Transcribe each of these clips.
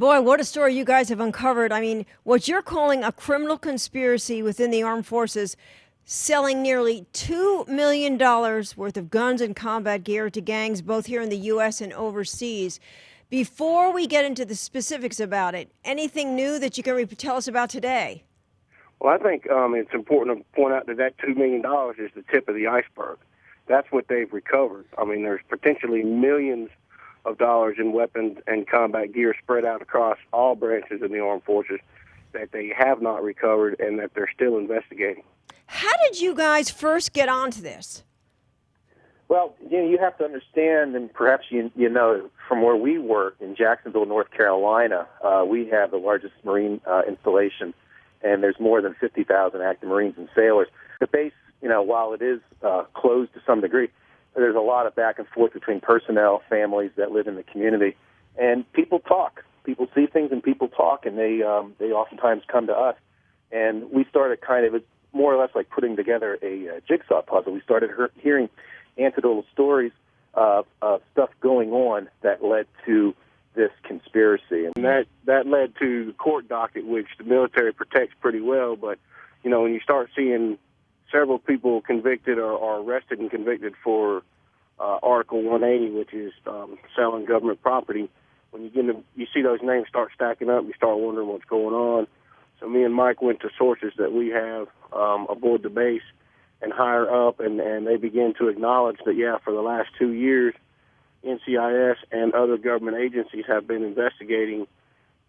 boy, what a story you guys have uncovered. I mean, what you're calling a criminal conspiracy within the armed forces, selling nearly $2 million worth of guns and combat gear to gangs both here in the U.S. and overseas. Before we get into the specifics about it, anything new that you can tell us about today? Well, I think it's important to point out that that $2 million is the tip of the iceberg. That's what they've recovered. I mean, there's potentially millions of dollars in weapons and combat gear spread out across all branches of the armed forces that they have not recovered and that they're still investigating. How did you guys first get onto this? Well, you have to understand, and perhaps you know, from where we work in Jacksonville, North Carolina, we have the largest Marine installation, and there's more than 50,000 active Marines and sailors. The base, while it is closed to some degree, there's a lot of back and forth between personnel, families that live in the community, and people talk. People see things and people talk, and they oftentimes come to us. And we started kind of, it's more or less like putting together a jigsaw puzzle. We started hearing anecdotal stories of stuff going on that led to this conspiracy. And that led to the court docket, which the military protects pretty well. But, when you start seeing several people convicted or arrested and convicted for Article 180, which is selling government property, when you see those names start stacking up, you start wondering what's going on. So me and Mike went to sources that we have aboard the base and higher up, and they began to acknowledge that, for the last 2 years, NCIS and other government agencies have been investigating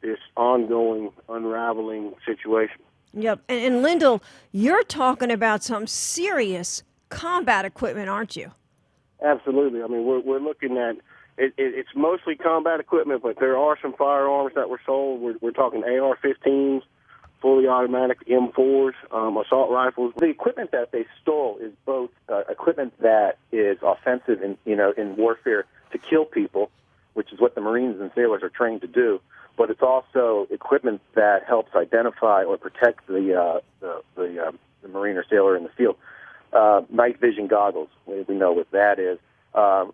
this ongoing, unraveling situation. Yep. And Lyndall, you're talking about some serious combat equipment, aren't you? Absolutely. I mean, we're looking at it's mostly combat equipment, but there are some firearms that were sold. We're talking AR-15s, fully automatic M4s, assault rifles. The equipment that they stole is both equipment that is offensive in warfare to kill people, which is what the Marines and sailors are trained to do, but it's also equipment that helps identify or protect the Marine or sailor in the field. Night vision goggles, we know what that is. The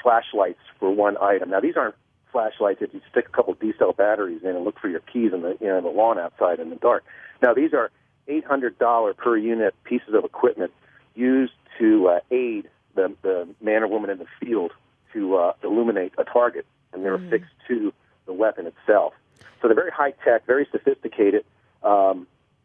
flashlights were one item. Now, these aren't flashlights if you stick a couple D-cell batteries in and look for your keys in the lawn outside in the dark. Now, these are $800 per unit pieces of equipment used to aid the man or woman in the field to illuminate a target, and they're affixed to the weapon itself. So they're very high-tech, very sophisticated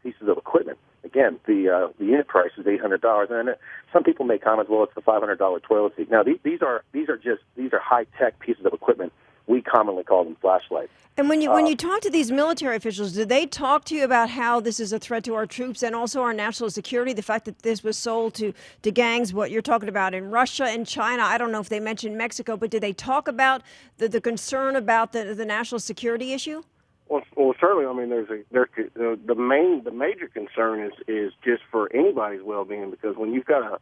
pieces of equipment. Again, the unit price is $800, and some people make comments, well, it's the $500 toilet seat. Now, these are high-tech pieces of equipment. We commonly call them flashlights. And when you talk to these military officials, do they talk to you about how this is a threat to our troops and also our national security? The fact that this was sold to gangs, what you're talking about in Russia and China. I don't know if they mentioned Mexico, but did they talk about the concern about the national security issue? Well, certainly. I mean, the major concern is just for anybody's well-being, because when you've got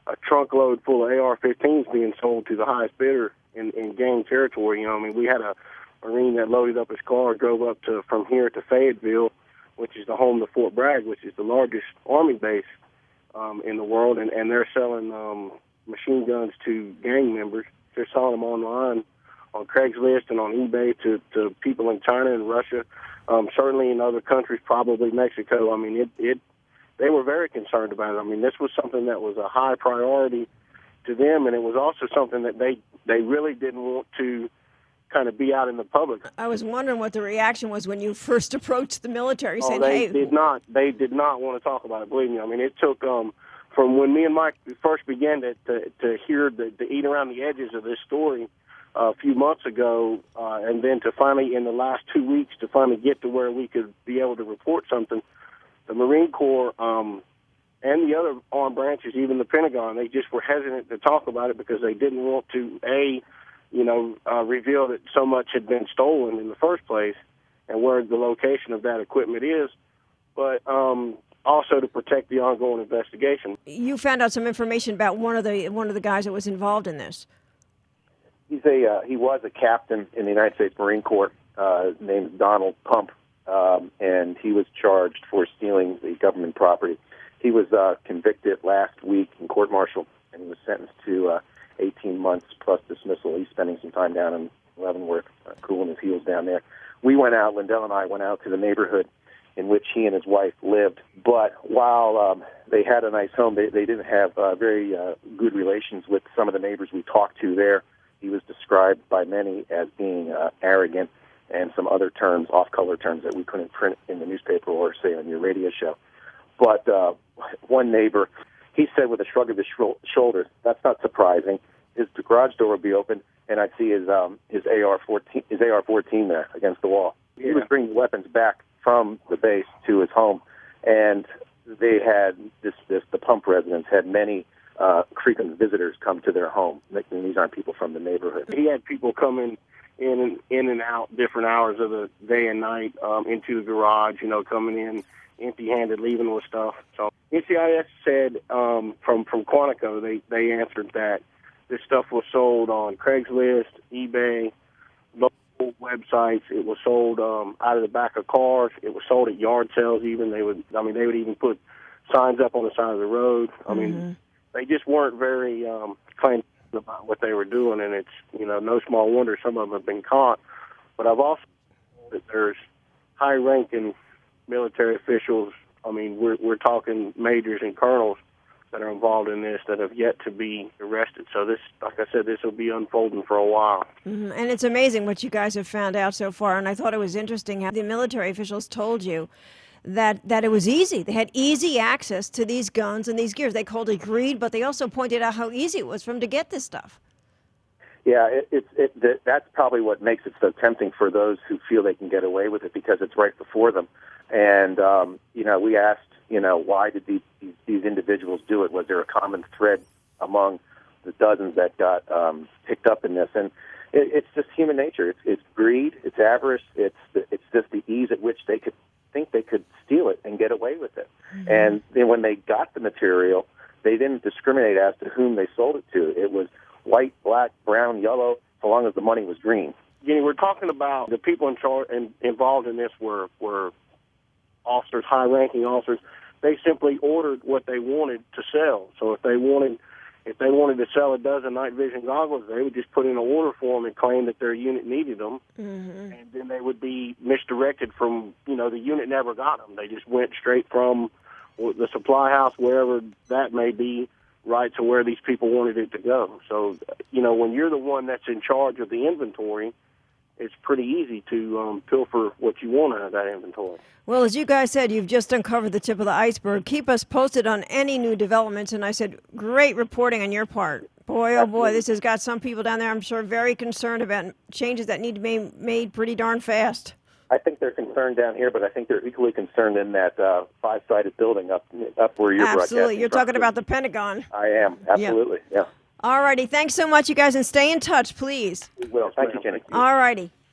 a trunk load full of AR-15s being sold to the highest bidder in gang territory, we had a Marine that loaded up his car, drove up from here to Fayetteville, which is the home to Fort Bragg, which is the largest Army base in the world, and they're selling machine guns to gang members. They're selling them online on Craigslist and on eBay to people in China and Russia, certainly in other countries, probably Mexico. I mean, they were very concerned about it. I mean, this was something that was a high priority to them, and it was also something that they really didn't want to kind of be out in the public. I was wondering what the reaction was when you first approached the military, saying, They did not want to talk about it, believe me. I mean, it took from when me and Mike first began to hear the eat around the edges of this story a few months ago, and then to finally, in the last 2 weeks, to finally get to where we could be able to report something. The Marine Corps and the other armed branches, even the Pentagon, they just were hesitant to talk about it because they didn't want to, reveal that so much had been stolen in the first place and where the location of that equipment is, but also to protect the ongoing investigation. You found out some information about one of the guys that was involved in this. He was a captain in the United States Marine Corps named Donald Pump, and he was charged for stealing the government property. He was convicted last week in court-martial, and he was sentenced to 18 months plus dismissal. He's spending some time down Leavenworth, cooling his heels down there. We went out, Lindell and I went out to the neighborhood in which he and his wife lived. But while they had a nice home, they didn't have very good relations with some of the neighbors we talked to there. He was described by many as being arrogant and some other terms, off-color terms that we couldn't print in the newspaper or say on your radio show. But one neighbor, he said with a shrug of his shoulders, "That's not surprising. His garage door would be open, and I'd see his AR-14 there against the wall." Yeah. He was bringing weapons back from the base to his home, and they had the Pump residents had many frequent visitors come to their home. And these aren't people from the neighborhood. He had people coming in and out different hours of the day and night into the garage, coming in empty-handed, leaving with stuff. So NCIS said from Quantico, they answered that this stuff was sold on Craigslist, eBay, local websites. It was sold out of the back of cars. It was sold at yard sales. Even they would even put signs up on the side of the road. I mean, they just weren't very clean about what they were doing, and it's no small wonder some of them have been caught. But I've also heard that there's high-ranking military officials. I mean, we're talking majors and colonels that are involved in this that have yet to be arrested. So this, like I said, this will be unfolding for a while. And it's amazing what you guys have found out so far. And I thought it was interesting how the military officials told you that it was easy. They had easy access to these guns and these gears. They called it greed, but they also pointed out how easy it was for them to get this stuff. Yeah, that's probably what makes it so tempting for those who feel they can get away with it, because it's right before them. And, we asked, why did these individuals do it? Was there a common thread among the dozens that got picked up in this? And it's just human nature. It's greed, it's avarice, it's just the ease at which they could think they could steal it and get away with it. And then when they got the material, they didn't discriminate as to whom they sold it to. It was white, black, brown, yellow, so long as the money was green. We're talking about the people in charge and involved in this were officers, high-ranking officers. They simply ordered what they wanted to sell. So if they wanted to sell a dozen night vision goggles, they would just put in an order for them and claim that their unit needed them, and then they would be misdirected from, the unit never got them. They just went straight from the supply house, wherever that may be, right to where these people wanted it to go. So, when you're the one that's in charge of the inventory, it's pretty easy to pilfer what you want out of that inventory. Well, as you guys said, you've just uncovered the tip of the iceberg. Keep us posted on any new developments. And I said, great reporting on your part. Boy, oh boy, this has got some people down there, I'm sure, very concerned about changes that need to be made pretty darn fast. I think they're concerned down here, but I think they're equally concerned in that five-sided building up where you're broadcasting. Absolutely. You're talking about the Pentagon. I am. Absolutely. Yeah. All righty. Thanks so much, you guys, and stay in touch, please. We will. Thank you, Jenny. All righty.